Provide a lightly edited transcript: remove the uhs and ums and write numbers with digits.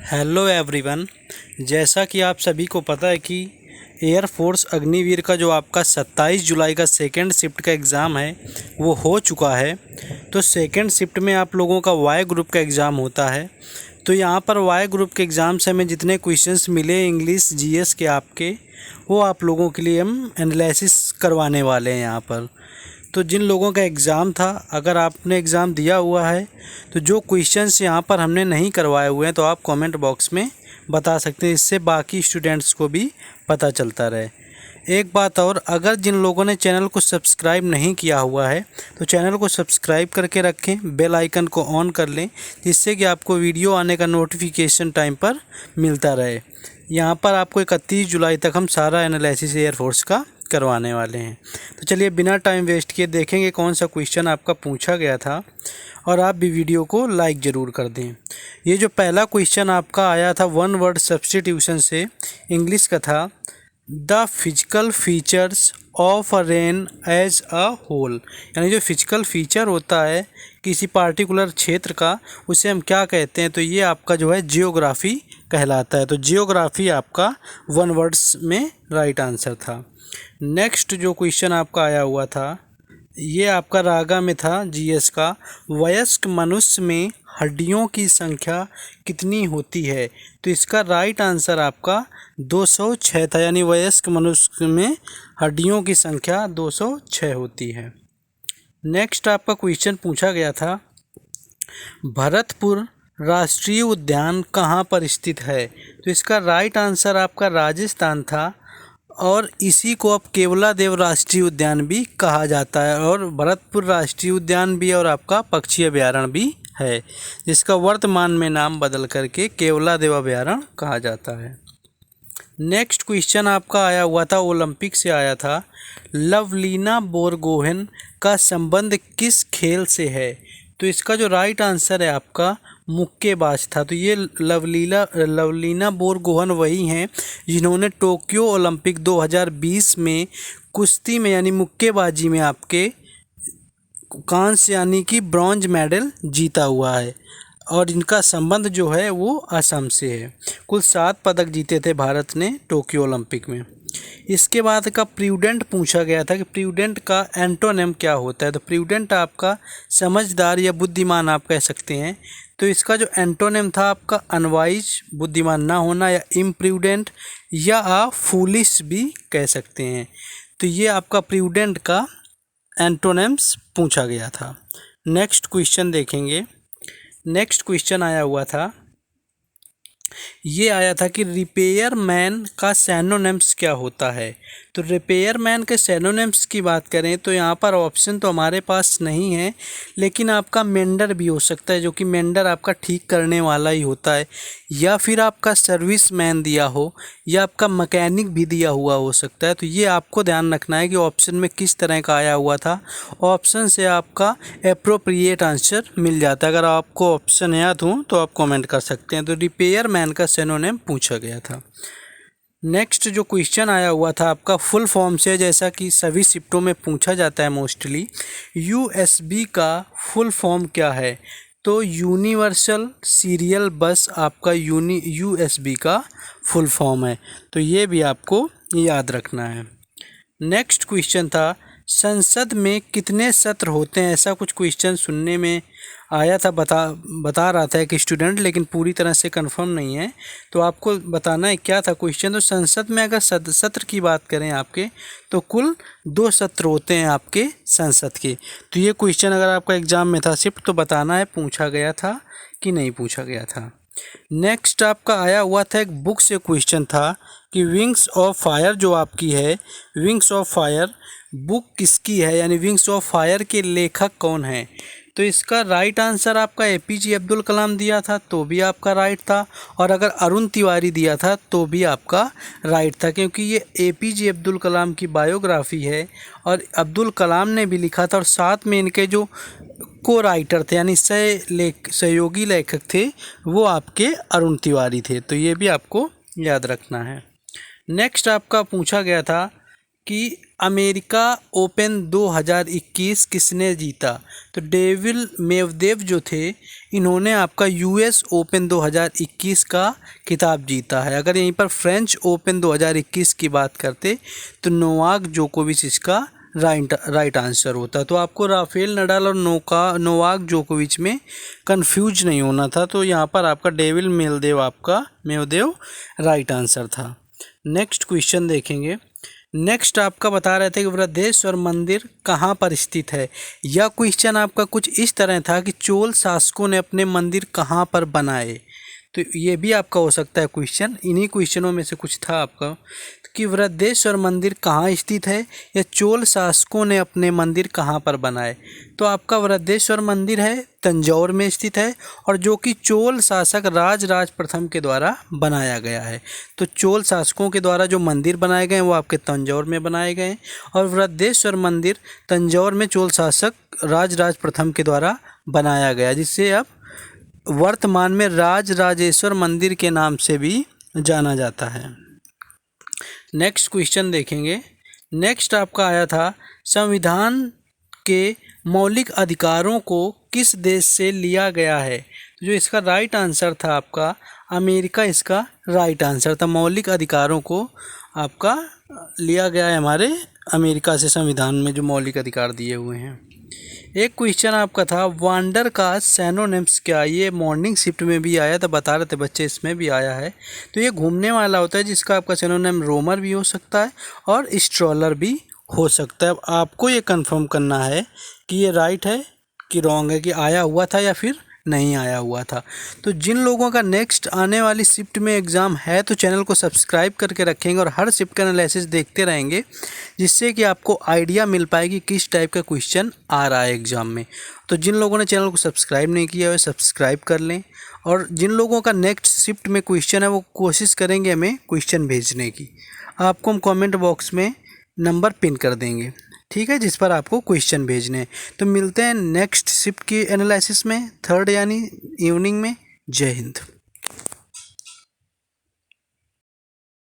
Hello everyone. जैसा कि आप सभी को पता है कि एयरफोर्स अग्निवीर का जो आपका 27 जुलाई का सेकंड शिफ्ट का एग्ज़ाम है वो हो चुका है। तो सेकंड शिफ्ट में आप लोगों का वाई ग्रुप का एग्ज़ाम होता है। तो यहाँ पर वाई ग्रुप के एग्ज़ाम से हमें जितने क्वेश्चंस मिले इंग्लिश जीएस के आपके, वो आप लोगों के लिए हम एनालिसिस करवाने वाले हैं यहाँ पर। तो जिन लोगों का एग्ज़ाम था, अगर आपने एग्ज़ाम दिया हुआ है तो जो क्वेश्चंस यहाँ पर हमने नहीं करवाए हुए हैं तो आप कमेंट बॉक्स में बता सकते हैं, इससे बाकी स्टूडेंट्स को भी पता चलता रहे। एक बात और, अगर जिन लोगों ने चैनल को सब्सक्राइब नहीं किया हुआ है तो चैनल को सब्सक्राइब करके रखें, बेल आइकन को ऑन कर लें, जिससे कि आपको वीडियो आने का नोटिफिकेशन टाइम पर मिलता रहे। यहाँ पर आपको 31 जुलाई तक हम सारा एनालिसिस एयरफोर्स का करवाने वाले हैं। तो चलिए बिना टाइम वेस्ट किए देखेंगे कौन सा क्वेश्चन आपका पूछा गया था, और आप भी वीडियो को लाइक ज़रूर कर दें। ये जो पहला क्वेश्चन आपका आया था वन वर्ड सब्स्टिट्यूशन से, इंग्लिश का था, the physical features of a rain as a whole. यानी जो फिजिकल फीचर होता है किसी पार्टिकुलर क्षेत्र का, उसे हम क्या कहते हैं? तो ये आपका जो है जियोग्राफी कहलाता है। तो जियोग्राफी आपका वन वर्ड्स में राइट आंसर था। नेक्स्ट जो क्वेश्चन आपका आया हुआ था, ये आपका रागा में था जीएस का, वयस्क मनुष्य में हड्डियों की संख्या कितनी होती है? तो इसका राइट आंसर आपका 206 था। यानी वयस्क मनुष्य में हड्डियों की संख्या 206 होती है। नेक्स्ट आपका क्वेश्चन पूछा गया था, भरतपुर राष्ट्रीय उद्यान कहाँ पर स्थित है? तो इसका राइट आंसर आपका राजस्थान था, और इसी को अब केवलादेव राष्ट्रीय उद्यान भी कहा जाता है, और भरतपुर राष्ट्रीय उद्यान भी और आपका पक्षी अभयारण्य भी है, जिसका वर्तमान में नाम बदल करके केवलादेव अभयारण्य कहा जाता है। नेक्स्ट क्वेश्चन आपका आया हुआ था, ओलंपिक से आया था, लवलीना बोरगोहेन का संबंध किस खेल से है? तो इसका जो राइट आंसर है आपका मुक्केबाज था। तो ये लवलीना बोरगोहेन वही हैं जिन्होंने टोक्यो ओलंपिक 2020 में कुश्ती में यानी मुक्केबाजी में आपके कांस्य यानी कि ब्रॉन्ज मेडल जीता हुआ है, और इनका संबंध जो है वो असम से है। कुल 7 पदक जीते थे भारत ने टोक्यो ओलंपिक में। इसके बाद का प्रूडेंट पूछा गया था कि प्रूडेंट का एंटोनिम क्या होता है? तो प्रूडेंट आपका समझदार या बुद्धिमान आप कह सकते हैं। तो इसका जो एंटोनिम था आपका अनवाइज, बुद्धिमान ना होना, या इम्प्रूडेंट, या आप फूलिश भी कह सकते हैं। तो ये आपका प्रूडेंट का एंटोनिम्स पूछा गया था। नेक्स्ट क्वेश्चन देखेंगे। नेक्स्ट क्वेश्चन आया हुआ था, ये आया था कि रिपेयर मैन का सैनोनिम्स क्या होता है? तो रिपेयर मैन के सैनोनिम्स की बात करें तो यहाँ पर ऑप्शन तो हमारे पास नहीं है, लेकिन आपका मेंडर भी हो सकता है, जो कि मेंडर आपका ठीक करने वाला ही होता है, या फिर आपका सर्विस मैन दिया हो, या आपका मैकेनिक भी दिया हुआ हो सकता है। तो ये आपको ध्यान रखना है कि ऑप्शन में किस तरह का आया हुआ था। ऑप्शन से आपका एप्रोप्रिएट आंसर मिल जाता है। अगर आपको ऑप्शन याद हो तो आप कमेंट कर सकते हैं। तो रिपेयर मैन का सिनोनिम पूछा गया था। नेक्स्ट जो क्वेश्चन आया हुआ था आपका फुल फॉर्म से, जैसा कि सभी शिफ्टों में पूछा जाता है मोस्टली, यूएसबी का फुल फॉर्म क्या है? तो यूनिवर्सल सीरियल बस आपका यूएसबी का फुल फॉर्म है। तो ये भी आपको याद रखना है। नेक्स्ट क्वेश्चन था, संसद में कितने सत्र होते हैं? ऐसा कुछ क्वेश्चन सुनने में आया था, बता रहा था एक स्टूडेंट, लेकिन पूरी तरह से कंफर्म नहीं है। तो आपको बताना है क्या था क्वेश्चन। तो संसद में अगर सत्र की बात करें आपके, तो कुल 2 सत्र होते हैं आपके संसद के। तो ये क्वेश्चन अगर आपका एग्जाम में था शिफ्ट, तो बताना है पूछा गया था कि नहीं पूछा गया था। नेक्स्ट आपका आया हुआ था, एक बुक से क्वेश्चन था कि विंग्स ऑफ फायर जो आपकी है, विंग्स ऑफ फायर बुक किसकी है? यानी विंग्स ऑफ फायर के लेखक कौन है? तो इसका राइट आंसर आपका एपीजे अब्दुल कलाम दिया था, तो भी आपका राइट था, और अगर अरुण तिवारी दिया था तो भी आपका राइट था, क्योंकि ये एपीजे अब्दुल कलाम की बायोग्राफी है, और अब्दुल कलाम ने भी लिखा था, और साथ में इनके जो को राइटर थे यानी सहयोगी लेखक थे वो आपके अरुण तिवारी थे। तो ये भी आपको याद रखना है। नेक्स्ट आपका पूछा गया था कि अमेरिका ओपन 2021 किसने जीता। तो डेविल मेवदेव जो थे, इन्होंने आपका यूएस ओपन 2021 का खिताब जीता है। अगर यहीं पर फ्रेंच ओपन 2021 की बात करते तो नोवाक जोकोविच इसका राइट आंसर होता। तो आपको राफेल नडाल और नोवाक जोकोविच में कंफ्यूज नहीं होना था। तो यहाँ पर आपका डेविल मेवदेव राइट आंसर था। नेक्स्ट क्वेश्चन देखेंगे। नेक्स्ट आपका बता रहे थे कि बृहदेश्वर मंदिर कहाँ पर स्थित है। यह क्वेश्चन आपका कुछ इस तरह था कि चोल शासकों ने अपने मंदिर कहाँ पर बनाए। तो ये भी आपका हो सकता है क्वेश्चन, इन्हीं क्वेश्चनों में से कुछ था आपका कि बृहदेश्वर मंदिर कहाँ स्थित है या चोल शासकों ने अपने मंदिर कहाँ पर बनाए। तो आपका बृहदेश्वर मंदिर है तंजौर में स्थित है, और जो कि चोल शासक राजराज प्रथम के द्वारा बनाया गया है। तो चोल शासकों के द्वारा जो मंदिर बनाए गए वो आपके तंजौर में बनाए गए, और बृहदेश्वर मंदिर तंजौर में चोल शासक राजराज प्रथम के द्वारा बनाया गया, जिससे अब वर्तमान में राजराजेश्वर मंदिर के नाम से भी जाना जाता है। नेक्स्ट क्वेश्चन देखेंगे। नेक्स्ट आपका आया था संविधान के मौलिक अधिकारों को किस देश से लिया गया है। तो जो इसका राइट आंसर था आपका अमेरिका, इसका राइट आंसर था। मौलिक अधिकारों को आपका लिया गया है हमारे अमेरिका से, संविधान में जो मौलिक अधिकार दिए हुए हैं। एक क्वेश्चन आपका था वांडर का सिनोनिम्स क्या। ये मॉर्निंग शिफ्ट में भी आया था, बता रहे थे बच्चे, इसमें भी आया है। तो ये घूमने वाला होता है, जिसका आपका सिनोनिम रोमर भी हो सकता है और स्ट्रॉलर भी हो सकता है। अब आपको ये कंफर्म करना है कि ये राइट है कि रॉन्ग है, कि आया हुआ था या फिर नहीं आया हुआ था। तो जिन लोगों का नेक्स्ट आने वाली शिफ्ट में एग्ज़ाम है तो चैनल को सब्सक्राइब करके रखेंगे और हर शिफ्ट का एनालिसिस देखते रहेंगे, जिससे कि आपको आइडिया मिल पाएगी किस टाइप का क्वेश्चन आ रहा है एग्ज़ाम में। तो जिन लोगों ने चैनल को सब्सक्राइब नहीं किया है सब्सक्राइब कर लें, और जिन लोगों का नेक्स्ट शिफ्ट में क्वेश्चन है वो कोशिश करेंगे हमें क्वेश्चन भेजने की। आपको हम कॉमेंट बॉक्स में नंबर पिन कर देंगे, ठीक है, जिस पर आपको क्वेश्चन भेजने हैं। तो मिलते हैं नेक्स्ट शिफ्ट की एनालिसिस में, थर्ड यानी इवनिंग में। जय हिंद।